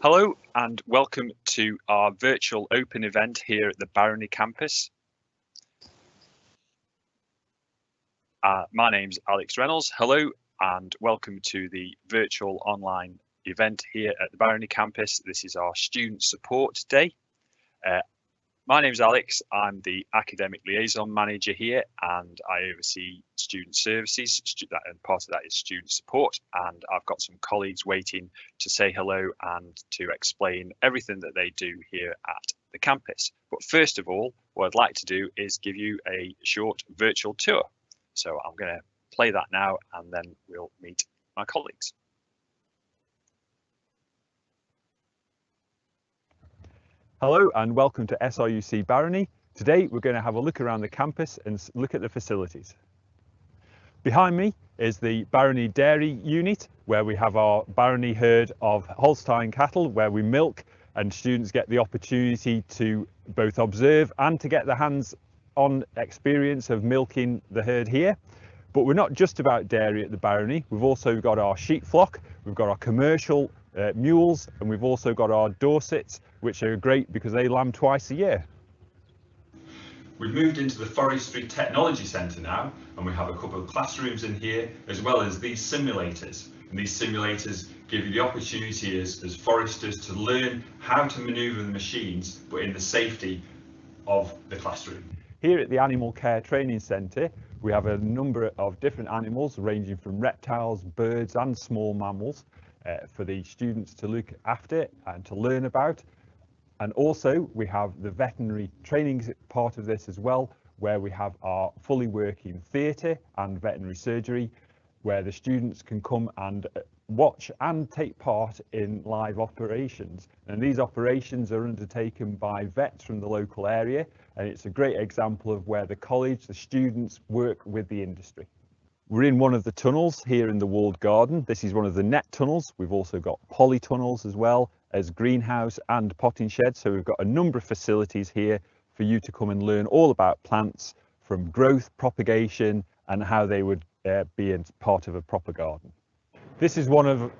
Hello and welcome to our virtual open event here at the Barony campus. My name's Alex Reynolds. Hello and welcome to the virtual online event here at the Barony campus. This is our student support day. My name's Alex. I'm the academic liaison manager here and I oversee student services, and part of that is student support, and I've got some colleagues waiting to say hello and to explain everything that they do here at the campus. But first of all, what I'd like to do is give you a short virtual tour. So I'm going to play that now and then we'll meet my colleagues. Hello and welcome to SRUC Barony. Today we're going to have a look around the campus and look at the facilities. Behind me is the Barony Dairy Unit, where we have our Barony herd of Holstein cattle, where we milk, and students get the opportunity to both observe and to get their hands-on experience of milking the herd here. But we're not just about dairy at the Barony. We've also got our sheep flock, we've got our commercial mules, and we've also got our Dorsets, which are great because they lamb twice a year. We've moved into the Forestry Technology Centre now, and we have a couple of classrooms in here, as well as these simulators. And these simulators give you the opportunity as foresters to learn how to manoeuvre the machines, but in the safety of the classroom. Here at the Animal Care Training Centre, we have a number of different animals ranging from reptiles, birds and small mammals for the students to look after and to learn about. And also we have the veterinary training part of this as well, where we have our fully working theatre and veterinary surgery, where the students can come and watch and take part in live operations. And these operations are undertaken by vets from the local area, and it's a great example of where the college, the students work with the industry. We're in one of the tunnels here in the walled garden. This is one of the net tunnels. We've also got polytunnels as well as greenhouse and potting shed. So we've got a number of facilities here for you to come and learn all about plants, from growth, propagation, and how they would be in part of a proper garden. This is one of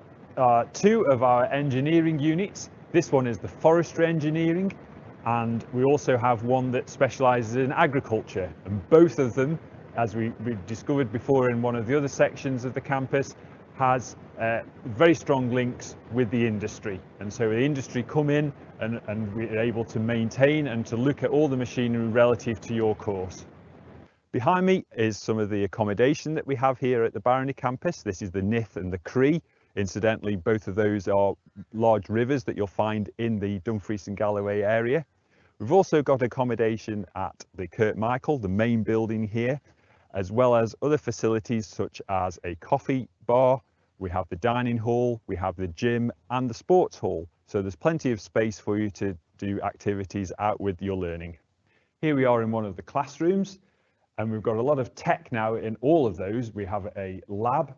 two of our engineering units. This one is the forestry engineering, and we also have one that specialises in agriculture, and both of them, as we discovered before in one of the other sections of the campus, has very strong links with the industry. And so the industry come in and we're able to maintain and to look at all the machinery relative to your course. Behind me is some of the accommodation that we have here at the Barony campus. This is the Nith and the Cree. Incidentally, both of those are large rivers that you'll find in the Dumfries and Galloway area. We've also got accommodation at the Kurt Michael, the main building here, as well as other facilities such as a coffee bar. We have the dining hall, we have the gym and the sports hall. So there's plenty of space for you to do activities out with your learning. Here we are in one of the classrooms, and we've got a lot of tech now in all of those. We have a lab,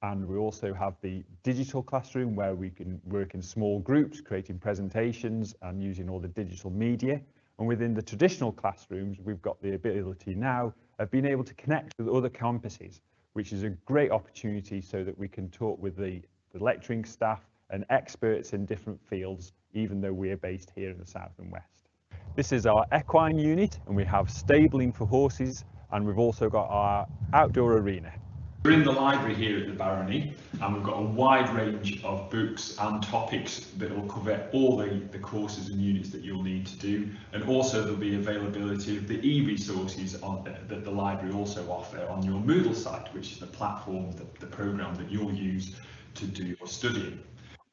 and we also have the digital classroom where we can work in small groups, creating presentations and using all the digital media. And within the traditional classrooms, we've got the ability now of being able to connect with other campuses, which is a great opportunity so that we can talk with the lecturing staff and experts in different fields, even though we're based here in the south and west. This is our equine unit, and we have stabling for horses, and we've also got our outdoor arena. We're in the library here at the Barony, and we've got a wide range of books and topics that will cover all the courses and units that you'll need to do, and also there'll be availability of the e-resources that the library also offer on your Moodle site, which is the platform, the programme that you'll use to do your studying.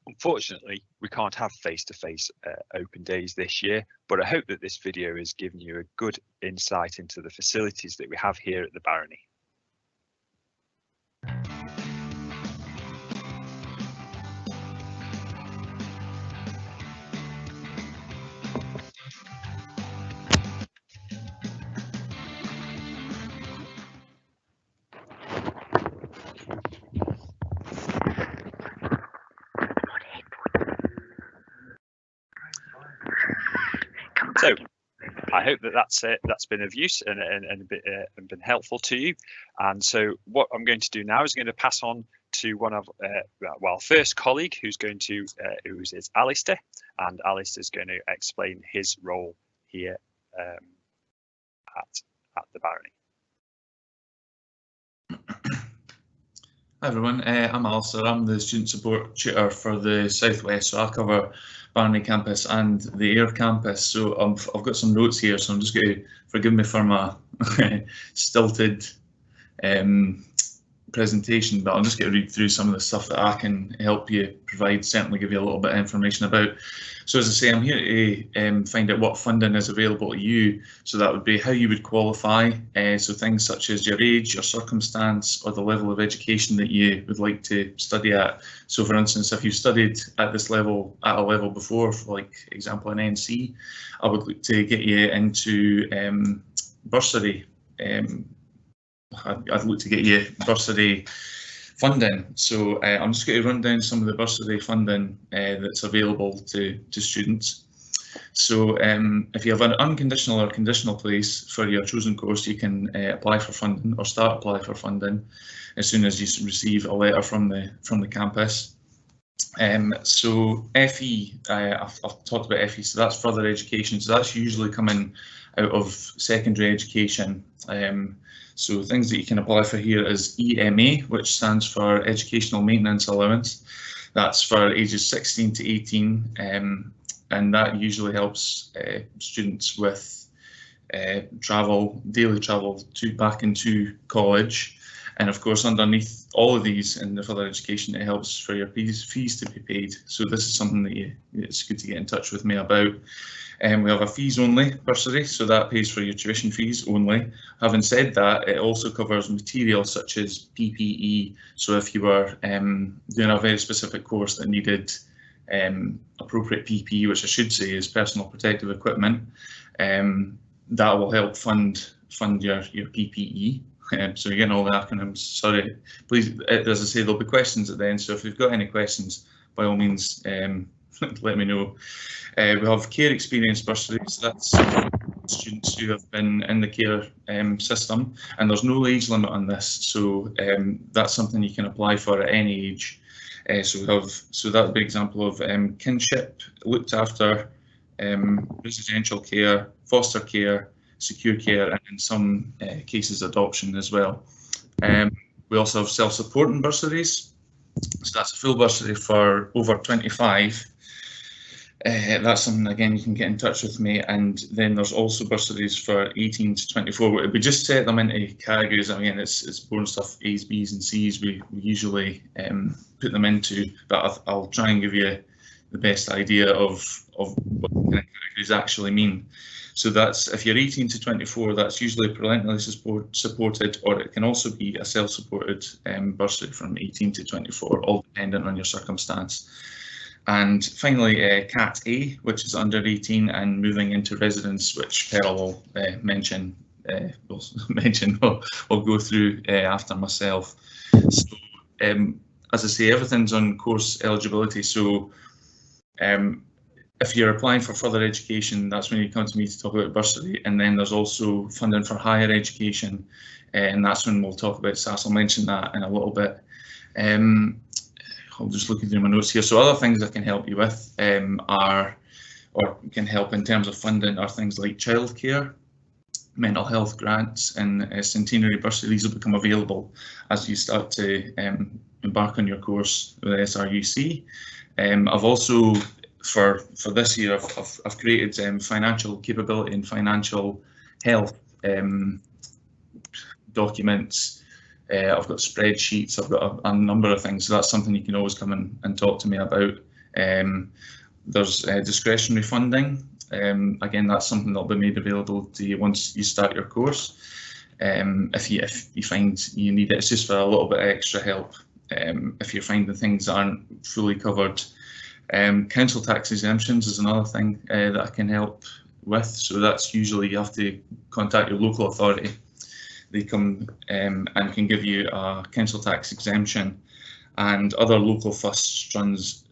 Unfortunately, we can't have face-to-face open days this year, but I hope that this video has given you a good insight into the facilities that we have here at the Barony. So I hope that that's been of use and been helpful to you. And so what I'm going to do now is I'm going to pass on to one of first colleague who is Alistair, and Alistair is going to explain his role here at the Barony. Hi everyone, I'm Alistair. I'm the student support tutor for the Southwest, so I cover Barony campus and the Ayr campus. So I've got some notes here, so I'm just going to forgive me for my stilted presentation, but I'm just going to read through some of the stuff that I can help you provide, certainly give you a little bit of information about. So as I say, I'm here to find out what funding is available to you. So that would be how you would qualify, so things such as your age, your circumstance, or the level of education that you would like to study at. So for instance, if you've studied at this level, at a level before, for like example an NC, I would look to get you into bursary. I'd look to get you bursary funding. So I'm just going to run down some of the bursary funding that's available to students. So if you have an unconditional or conditional place for your chosen course, you can apply for funding or start apply for funding as soon as you receive a letter from the campus. So FE, I've talked about FE, so that's further education. So that's usually coming out of secondary education. So things that you can apply for here is EMA, which stands for Educational Maintenance Allowance. That's for ages 16 to 18, and that usually helps students with daily travel back into college. And of course, underneath all of these in the further education, it helps for your fees to be paid. So this is something that it's good to get in touch with me about. We have a fees only bursary, so that pays for your tuition fees only. Having said that, it also covers material such as PPE. So if you were doing a very specific course that needed appropriate PPE, which I should say is personal protective equipment, that will help fund your PPE. So again, all the acronyms, sorry, please, as I say, there'll be questions at the end, so if you've got any questions, by all means, let me know. We have care experience bursaries. That's students who have been in the care system, and there's no age limit on this, so that's something you can apply for at any age. So that would be an example of kinship, looked after, residential care, foster care, secure care, and in some cases adoption as well. We also have self-supporting bursaries. So that's a full bursary for over 25. That's something, again, you can get in touch with me. And then there's also bursaries for 18 to 24. We just set them into categories. Again, it's boring stuff, A's, B's and C's we usually put them into, but I'll try and give you the best idea of what kind of categories actually mean. So that's, if you're 18 to 24, that's usually parentally supported, or it can also be a self-supported bursary from 18 to 24, all dependent on your circumstance. And finally, Cat A, which is under 18 and moving into residence, which Pearl will mention. We'll go through after myself. So, as I say, everything's on course eligibility. So, if you're applying for further education, that's when you come to me to talk about bursary. And then there's also funding for higher education, and that's when we'll talk about SAS. I'll mention that in a little bit. I'm just looking through my notes here. So other things I can help you with or can help in terms of funding are things like childcare, mental health grants, and centenary bursary. These will become available as you start to embark on your course with SRUC. I've also, for this year, I've created financial capability and financial health documents. I've got spreadsheets, I've got a number of things, so that's something you can always come and talk to me about. There's discretionary funding. Again, that's something that'll be made available to you once you start your course. If you find you need it, it's just for a little bit of extra help. If you're finding things aren't fully covered. Council tax exemptions is another thing that I can help with. So that's usually you have to contact your local authority. They come and can give you a council tax exemption, and other local fuss funds,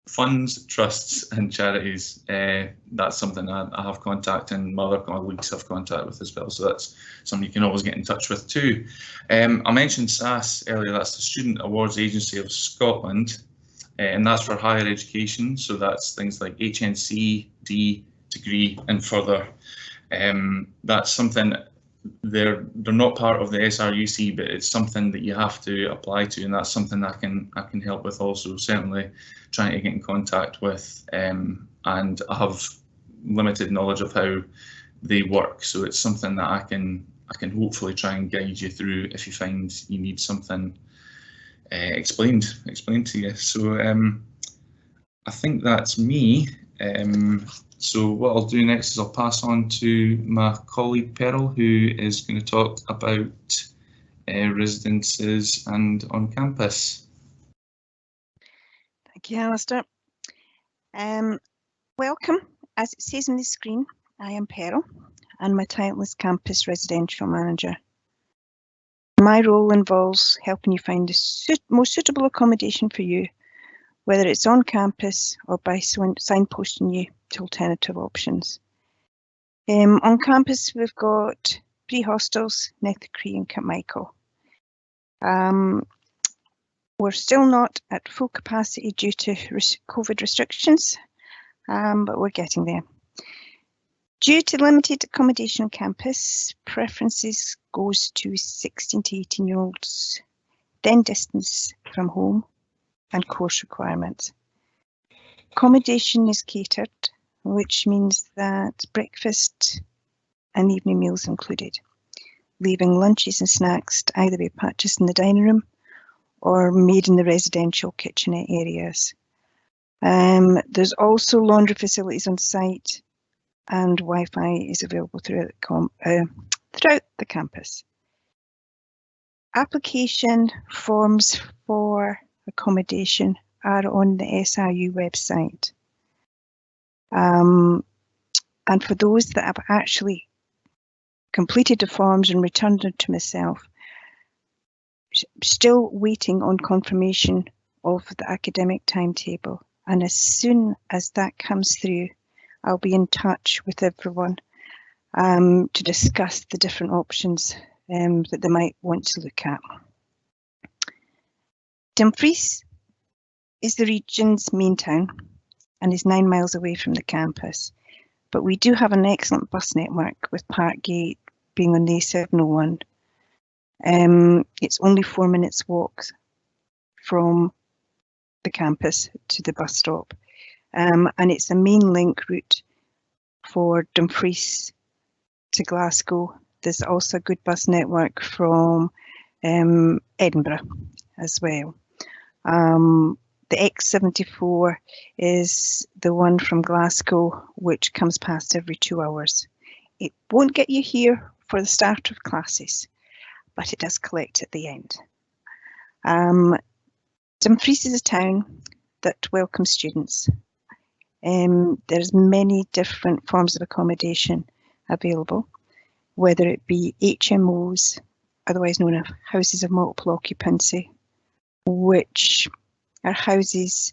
funds, trusts and charities, that's something I have contact and my other colleagues have contact with as well, so that's something you can always get in touch with too. I mentioned SAS earlier, that's the Student Awards Agency of Scotland, and that's for higher education, so that's things like HNC, D, degree and further. That's something they're not part of the SRUC, but it's something that you have to apply to, and that's something I can help with also. Certainly trying to get in contact with, and I have limited knowledge of how they work, so it's something that I can hopefully try and guide you through if you find you need something explained to you. So I think that's me. So what I'll do next is I'll pass on to my colleague Pearl, who is going to talk about residences and on campus. Thank you, Alistair. Welcome. As it says on the screen, I am Pearl and my title is Campus Residential Manager. My role involves helping you find the most suitable accommodation for you, whether it's on campus or by signposting you to alternative options. On campus, we've got 3 hostels, Nethercree and Carmichael. We're still not at full capacity due to COVID restrictions, but we're getting there. Due to limited accommodation on campus, preferences goes to 16 to 18-year-olds, then distance from home and course requirements. Accommodation is catered, which means that breakfast and evening meals included, leaving lunches and snacks to either be purchased in the dining room or made in the residential kitchenette areas. There's also laundry facilities on site and Wi-Fi is available throughout the campus. Application forms for accommodation are on the SRU website. And for those that have actually completed the forms and returned them to myself, still waiting on confirmation of the academic timetable. And as soon as that comes through, I'll be in touch with everyone to discuss the different options that they might want to look at. Dumfries is the region's main town and is 9 miles away from the campus, but we do have an excellent bus network with Parkgate being on the A701. It's only 4 minutes walk from the campus to the bus stop, and it's a main link route for Dumfries to Glasgow. There's also a good bus network from Edinburgh as well. The X74 is the one from Glasgow, which comes past every 2 hours. It won't get you here for the start of classes, but it does collect at the end. Dumfries is a town that welcomes students. There's many different forms of accommodation available, whether it be HMOs, otherwise known as houses of multiple occupancy, which are houses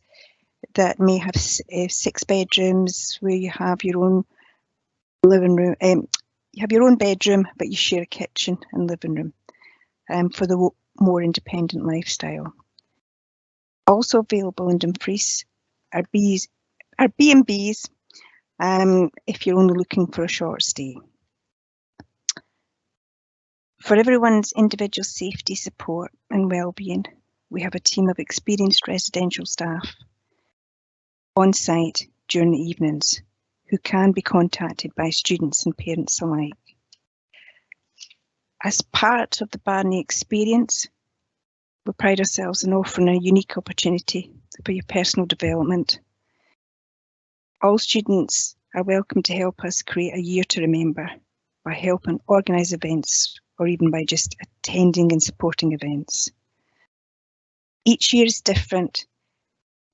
that may have 6 bedrooms where you have your own living room. You have your own bedroom, but you share a kitchen and living room for the more independent lifestyle. Also available in Dumfries are B&Bs if you're only looking for a short stay. For everyone's individual safety support and well-being, we have a team of experienced residential staff on site during the evenings who can be contacted by students and parents alike. As part of the Barony experience, we pride ourselves in offering a unique opportunity for your personal development. All students are welcome to help us create a year to remember by helping organise events or even by just attending and supporting events. Each year is different,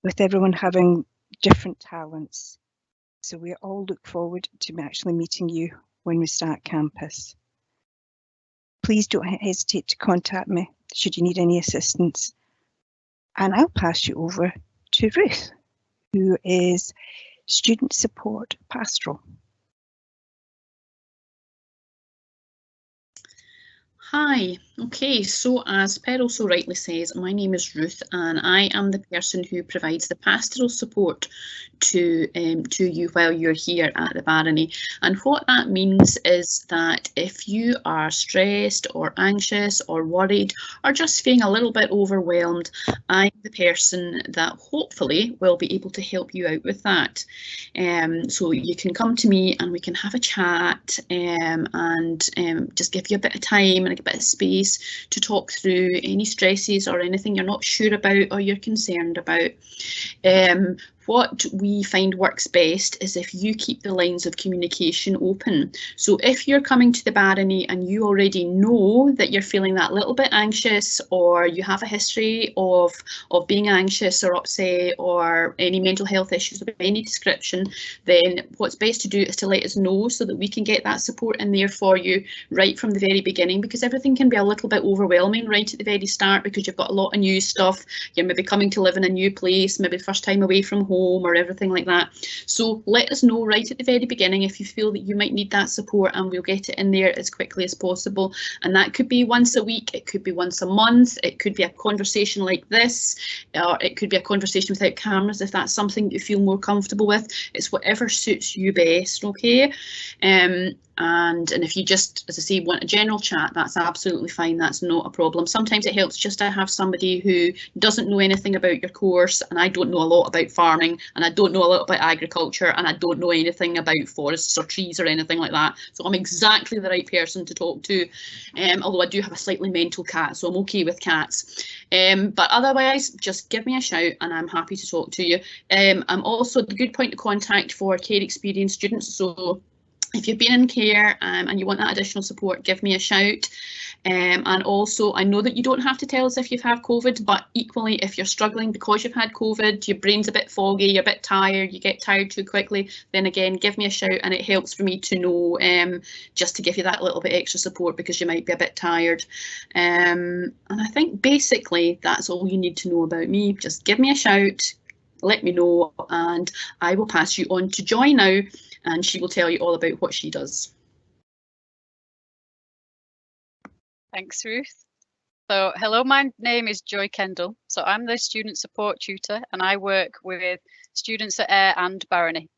with everyone having different talents. So we all look forward to actually meeting you when we start campus. Please don't hesitate to contact me should you need any assistance. And I'll pass you over to Ruth. who is Student Support Pastoral. Hi, okay, so as Per also rightly says, my name is Ruth and I am the person who provides the pastoral support to you while you're here at the Barony. And what that means is that if you are stressed or anxious or worried or just feeling a little bit overwhelmed, I'm the person that hopefully will be able to help you out with that. So you can come to me and we can have a chat and just give you a bit of time and a bit of space to talk through any stresses or anything you're not sure about or you're concerned about. What we find works best is if you keep the lines of communication open. So if you're coming to the Barony and you already know that you're feeling that little bit anxious, or you have a history of being anxious or upset or any mental health issues of any description, then what's best to do is to let us know so that we can get that support in there for you right from the very beginning, because everything can be a little bit overwhelming right at the very start because you've got a lot of new stuff. You're maybe coming to live in a new place, maybe first time away from home or everything like that. So let us know right at the very beginning if you feel that you might need that support, and we'll get it in there as quickly as possible. And that could be once a week, it could be once a month, it could be a conversation like this, or it could be a conversation without cameras if that's something you feel more comfortable with. It's whatever suits you best, okay? And if you just, as I say, want a general chat, that's absolutely fine. That's not a problem. Sometimes it helps just to have somebody who doesn't know anything about your course, and I don't know a lot about farming, and I don't know a lot about agriculture, and I don't know anything about forests or trees or anything like that. So I'm exactly the right person to talk to, although I do have a slightly mental cat, so I'm okay with cats. But otherwise, just give me a shout and I'm happy to talk to you. I'm also the good point of contact for care experienced students. So if you've been in care and you want that additional support, give me a shout. And also, I know that you don't have to tell us if you've had COVID, but equally, if you're struggling because you've had COVID, your brain's a bit foggy, you're a bit tired, you get tired too quickly, then again, give me a shout, and it helps for me to know, just to give you that little bit extra support because you might be a bit tired. And I think basically that's all you need to know about me. Just give me a shout, let me know, and I will pass you on to Joy now, and she will tell you all about what she does. Thanks, Ruth. So, hello, my name is Joy Kendall. So I'm the student support tutor and I work with students at Ayr and Barony.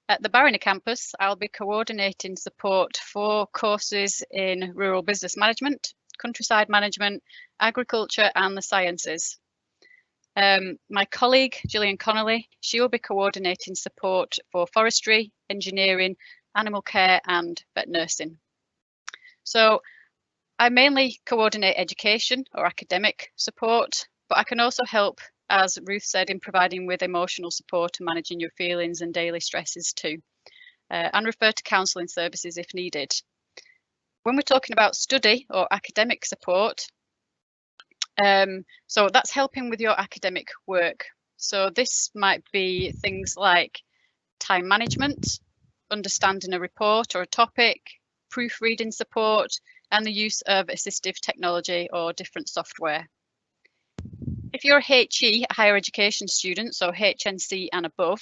At the Barony campus, I'll be coordinating support for courses in rural business management, countryside management, agriculture and the sciences. My colleague, Gillian Connolly, she will be coordinating support for forestry, engineering, animal care and vet nursing. So I mainly coordinate education or academic support, but I can also help, as Ruth said, in providing with emotional support and managing your feelings and daily stresses too, and refer to counselling services if needed. When we're talking about study or academic support, so that's helping with your academic work. So this might be things like time management, understanding a report or a topic, proofreading support, and the use of assistive technology or different software. If you're a HE, a higher education student, so HNC and above,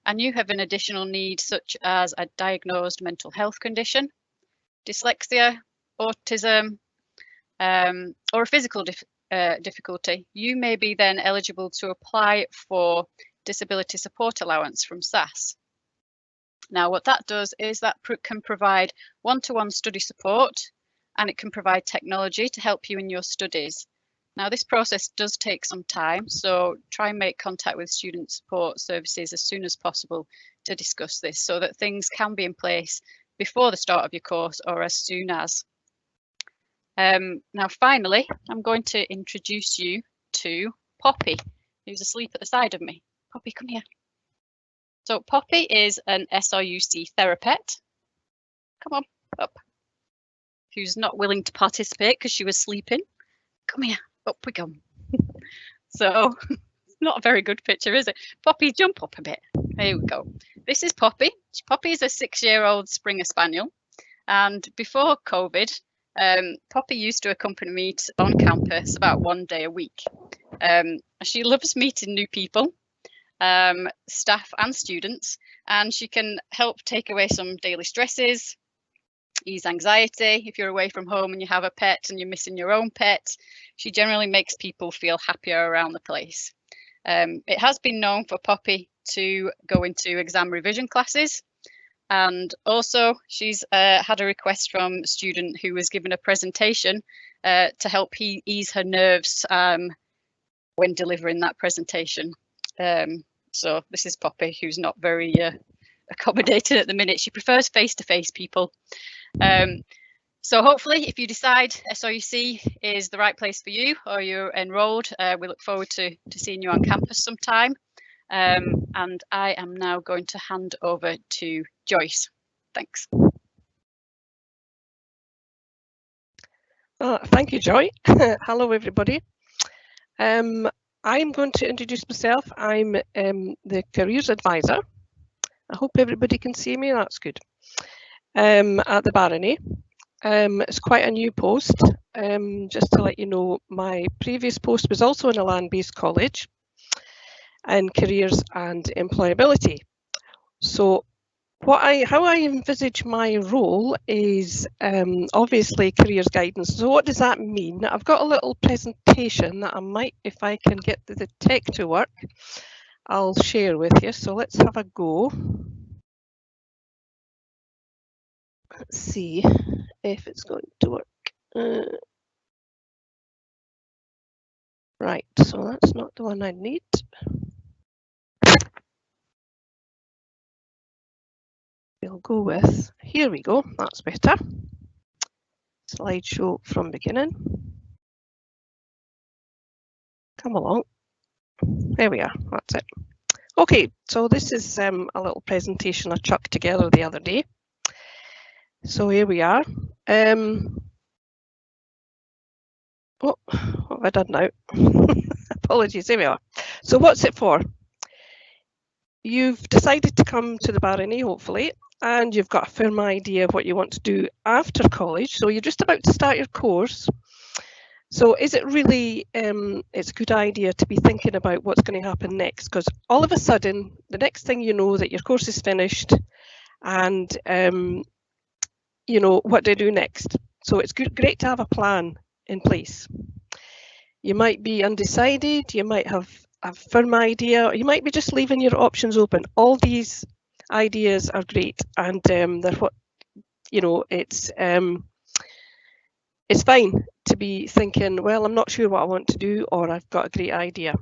and you have an additional need such as a diagnosed mental health condition, dyslexia, autism, or a physical difficulty, you may be then eligible to apply for disability support allowance from SAS. Now, what that does is that can provide one-to-one study support, and it can provide technology to help you in your studies. Now, this process does take some time, so try and make contact with student support services as soon as possible to discuss this so that things can be in place before the start of your course or as soon as. Now, finally, I'm going to introduce you to Poppy, who's asleep at the side of me. Poppy, come here. So Poppy is an SRUC therapist. Come on, up. Who's not willing to participate because she was sleeping. Come here, up we go. So, not a very good picture, is it? Poppy, jump up a bit. Here we go. This is Poppy. Poppy is a 6-year-old Springer Spaniel. And before COVID, Poppy used to accompany me on campus about one day a week. She loves meeting new people. staff and students, and she can help take away some daily stresses, ease anxiety. If you're away from home and you have a pet and you're missing your own pet, she generally makes people feel happier around the place. It has been known for Poppy to go into exam revision classes, and also she's had a request from a student who was given a presentation to help ease her nerves when delivering that presentation. So this is Poppy, who's not very accommodated at the minute. She prefers face-to-face people. So hopefully, if you decide SRUC is the right place for you, or you're enrolled, we look forward to seeing you on campus sometime. And I am now going to hand over to Joyce. Thanks. Thank you, Joy. Hello, everybody. I'm going to introduce myself. I'm the careers advisor. I hope everybody can see me. That's good. At the Barony. It's quite a new post. Just to let you know, my previous post was also in a land-based college in careers and employability. So how I envisage my role is obviously careers guidance. So what does that mean? I've got a little presentation that I might, if I can get the tech to work, I'll share with you. So let's have a go. Let's see if it's going to work. Right, so that's not the one I need. We'll go with, here we go, that's better. Slideshow from beginning. Come along. There we are, that's it. Okay, so this is a little presentation I chucked together the other day. So here we are. Oh, what have I done now? Apologies, here we are. So what's it for? You've decided to come to the Barony, hopefully, and you've got a firm idea of what you want to do after college. So you're just about to start your course. So is it really, it's a good idea to be thinking about what's going to happen next, because all of a sudden, the next thing you know that your course is finished and you know, what do I do next? So it's great to have a plan in place. You might be undecided, you might have a firm idea, or you might be just leaving your options open. All these ideas are great, and they're what, you know, it's fine to be thinking, well, I'm not sure what I want to do, or I've got a great idea.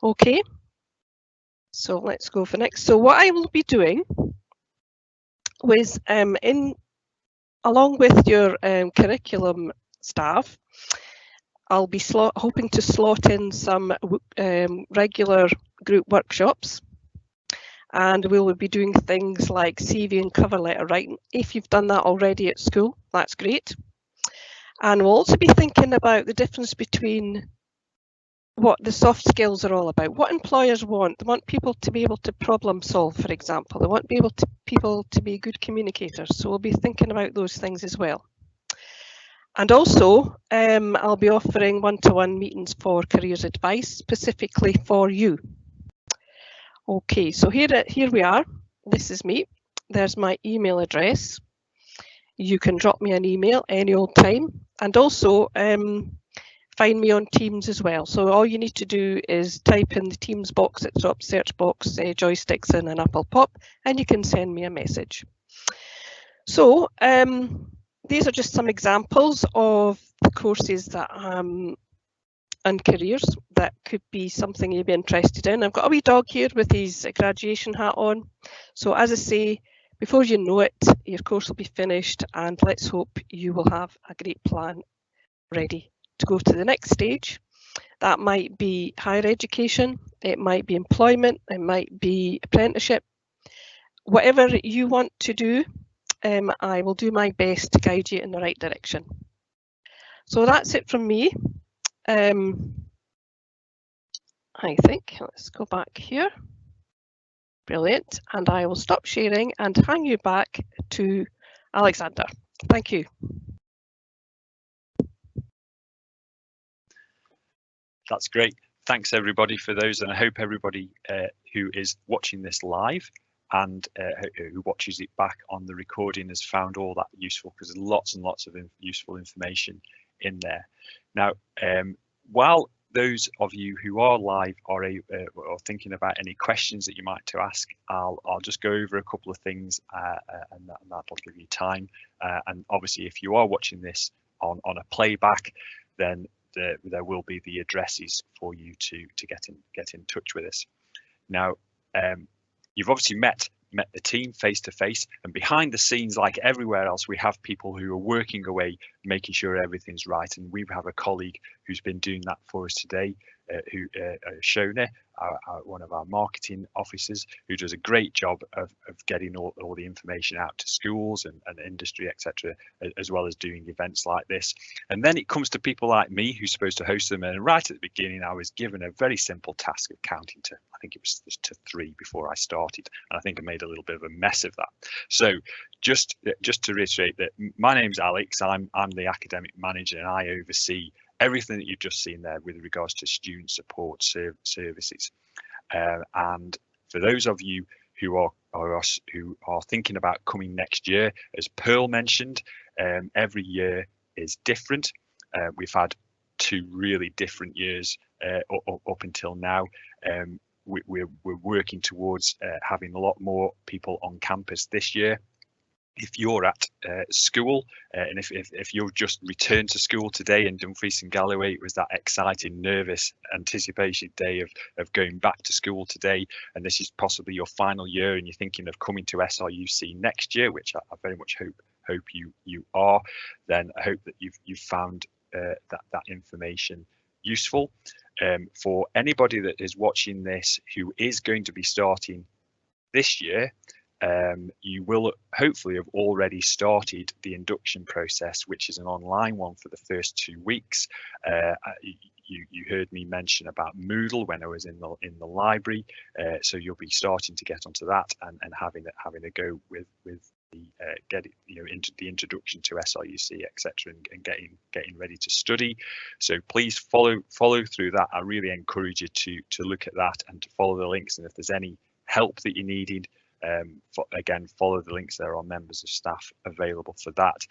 Okay, so let's go for next. So what I will be doing was along with your curriculum staff, I'll be hoping to slot in some regular group workshops, and we will be doing things like CV and cover letter writing. If you've done that already at school, that's great. And we'll also be thinking about the difference between what the soft skills are all about. What employers want. They want people to be able to problem solve, for example. They want people to be good communicators. So we'll be thinking about those things as well. And also, I'll be offering one-to-one meetings for careers advice, specifically for you. Okay, so here we are. This is me. There's my email address. You can drop me an email any old time, and also find me on Teams as well. So all you need to do is type in the Teams box at the top search box, Joyce Dixon and Apple Pop, and you can send me a message. So these are just some examples of the courses that and careers that could be something you'd be interested in. I've got a wee dog here with his graduation hat on. So as I say, before you know it, your course will be finished, and let's hope you will have a great plan ready to go to the next stage. That might be higher education, it might be employment, it might be apprenticeship. Whatever you want to do, I will do my best to guide you in the right direction. So that's it from me. I think, let's go back here. Brilliant, and I will stop sharing and hand you back to Alexander. Thank you. That's great. thanks everybody for those, and I hope everybody who is watching this live and who watches it back on the recording has found all that useful, because there's lots and lots of useful information in there. Now, while those of you who are live are thinking about any questions that you might to ask, I'll just go over a couple of things, and that'll give you time. And obviously, if you are watching this on a playback, then there will be the addresses for you to get in touch with us. Now, you've obviously met the team face to face, and behind the scenes, like everywhere else, we have people who are working away, making sure everything's right. And we have a colleague who's been doing that for us today, Shona, one of our marketing officers, who does a great job of getting all the information out to schools and industry, etc., as well as doing events like this. And then it comes to people like me, who's supposed to host them. And right at the beginning, I was given a very simple task of counting to, I think it was to 3 before I started, and I think I made a little bit of a mess of that. So just to reiterate that my name's Alex, I'm the academic manager, and I oversee everything that you've just seen there with regards to student support services. And for those of you who are thinking about coming next year, as Pearl mentioned, every year is different. We've had 2 really different years up until now. We're working towards having a lot more people on campus this year. If you're at school, and if you've just returned to school today in Dumfries and Galloway, it was that exciting, nervous anticipation day of going back to school today, and this is possibly your final year, and you're thinking of coming to SRUC next year, which I very much hope you are, then I hope that you've found that information useful. For anybody that is watching this who is going to be starting this year, you will hopefully have already started the induction process, which is an online one for the first 2 weeks. You heard me mention about Moodle when I was in the library, so you'll be starting to get onto that and having a go with the into the introduction to SRUC, etc., and getting ready to study. So please follow through that. I really encourage you to look at that and to follow the links, and if there's any help that you needed, again, follow the links. There are members of staff available for that.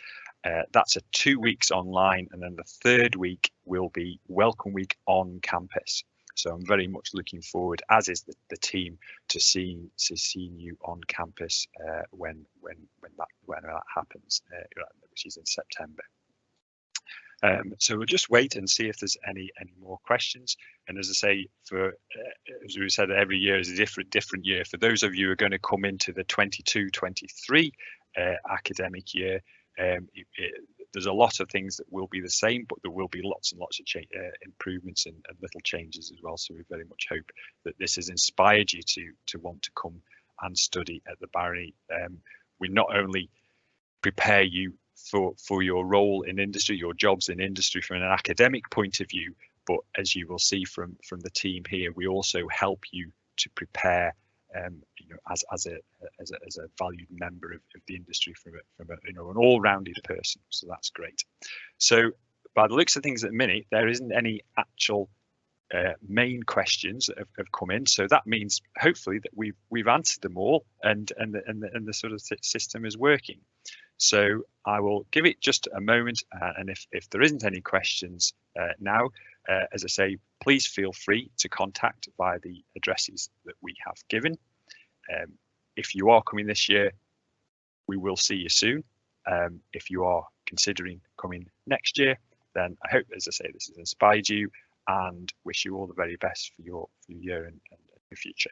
That's a 2 weeks online, and then the 3rd week will be Welcome Week on campus. So I'm very much looking forward, as is the team, to seeing you on campus when that happens, which is in September. So we'll just wait and see if there's any more questions. And as I say, as we said, every year is a different year. For those of you who are going to come into the 22-23 academic year, there's a lot of things that will be the same, but there will be lots and lots of improvements and little changes as well. So we very much hope that this has inspired you to want to come and study at the Barony. We not only prepare you for your role in industry, your jobs in industry from an academic point of view, but as you will see from the team here, we also help you to prepare as a valued member of the industry from an all-rounded person. So that's great. So by the looks of things at the minute, there isn't any actual main questions that have come in, so that means hopefully that we've answered them all, and the sort of system is working. So I will give it just a moment, and if there isn't any questions now, as I say, please feel free to contact via the addresses that we have given. If you are coming this year, we will see you soon. If you are considering coming next year, then I hope, as I say, this has inspired you, and wish you all the very best for your year and your future.